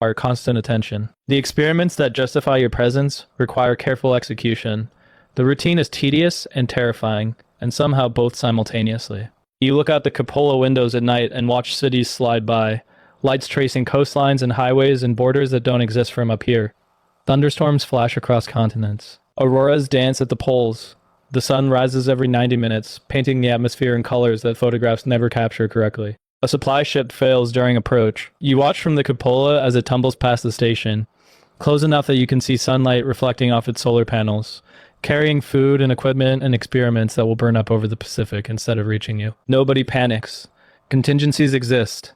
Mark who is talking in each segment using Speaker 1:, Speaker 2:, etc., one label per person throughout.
Speaker 1: require constant attention. The experiments that justify your presence require careful execution. The routine is tedious and terrifying, and somehow both simultaneously. You look out the cupola windows at night and watch cities slide by, lights tracing coastlines and highways and borders that don't exist from up here. Thunderstorms flash across continents. Auroras dance at the poles. The sun rises every 90 minutes, painting the atmosphere in colors that photographs never capture correctly. A supply ship fails during approach. You watch from the cupola as it tumbles past the station, close enough that you can see sunlight reflecting off its solar panels, carrying food and equipment and experiments that will burn up over the Pacific instead of reaching you. Nobody panics. Contingencies exist.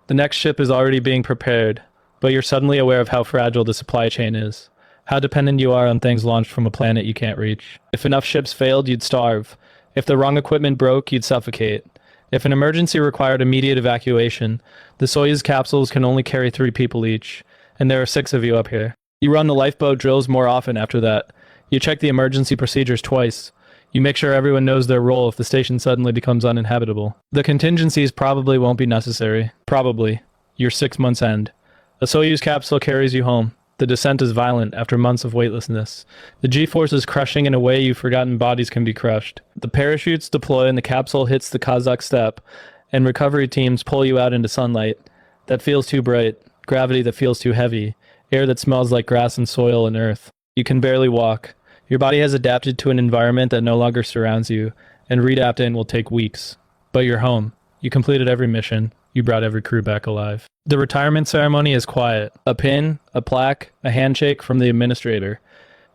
Speaker 1: The next ship is already being prepared, but you're suddenly aware of how fragile the supply chain is, how dependent you are on things launched from a planet you can't reach. If enough ships failed, you'd starve. If the wrong equipment broke, you'd suffocate. If an emergency required immediate evacuation, the Soyuz capsules can only carry 3 people each, and there are 6 of you up here. You run the lifeboat drills more often after that. You check the emergency procedures twice. You make sure everyone knows their role if the station suddenly becomes uninhabitable. The contingencies probably won't be necessary. Probably. Your 6 months end. A Soyuz capsule carries you home. The descent is violent after months of weightlessness. The G-force is crushing in a way you've forgotten bodies can be crushed. The parachutes deploy and the capsule hits the Kazakh steppe, and recovery teams pull you out into sunlight that feels too bright, gravity that feels too heavy, air that smells like grass and soil and earth. You can barely walk. Your body has adapted to an environment that no longer surrounds you, and readapting will take weeks. But you're home. You completed every mission. You brought every crew back alive. The retirement ceremony is quiet. A pin, a plaque, a handshake from the administrator.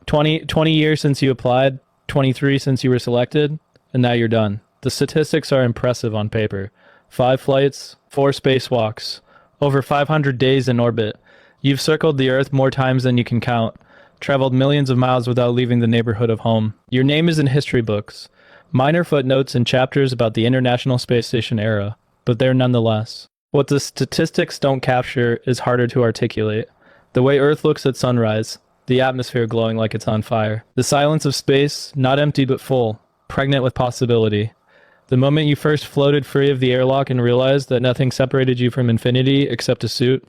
Speaker 1: 20 years since you applied, 23 since you were selected, and now you're done. The statistics are impressive on paper. 5 flights, 4 spacewalks, over 500 days in orbit. You've circled the Earth more times than you can count, traveled millions of miles without leaving the neighborhood of home. Your name is in history books. Minor footnotes and chapters about the International Space Station era, but they're nonetheless. What the statistics don't capture is harder to articulate. The way Earth looks at sunrise, the atmosphere glowing like it's on fire. The silence of space, not empty but full, pregnant with possibility. The moment you first floated free of the airlock and realized that nothing separated you from infinity except a suit.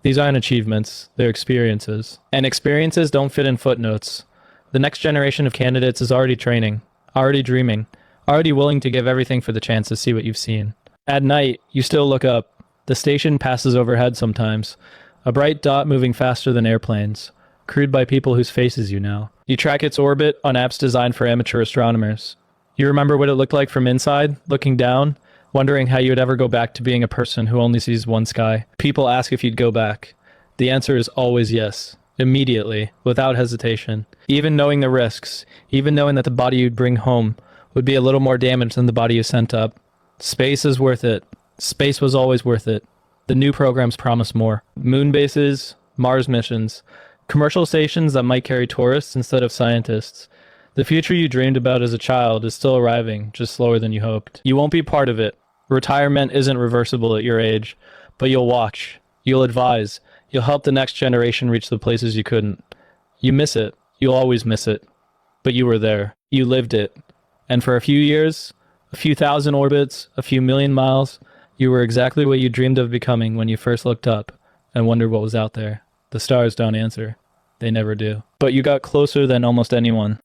Speaker 1: These aren't achievements, they're experiences. And experiences don't fit in footnotes. The next generation of candidates is already training, already dreaming, already willing to give everything for the chance to see what you've seen. At night, you still look up. The station passes overhead sometimes, a bright dot moving faster than airplanes, crewed by people whose faces you know. You track its orbit on apps designed for amateur astronomers. You remember what it looked like from inside, looking down, wondering how you would ever go back to being a person who only sees one sky. People ask if you'd go back. The answer is always yes, immediately, without hesitation. Even knowing the risks, even knowing that the body you'd bring home would be a little more damaged than the body you sent up. Space is worth it. Space was always worth it. The new programs promise more. Moon bases, Mars missions, commercial stations that might carry tourists instead of scientists. The future you dreamed about as a child is still arriving, just slower than you hoped. You won't be part of it. Retirement isn't reversible at your age, but you'll watch. You'll advise. You'll help the next generation reach the places you couldn't. You miss it. You'll always miss it. But you were there. You lived it. And for a few years, a few thousand orbits, a few million miles, you were exactly what you dreamed of becoming when you first looked up and wondered what was out there. The stars don't answer. They never do. But you got closer than almost anyone.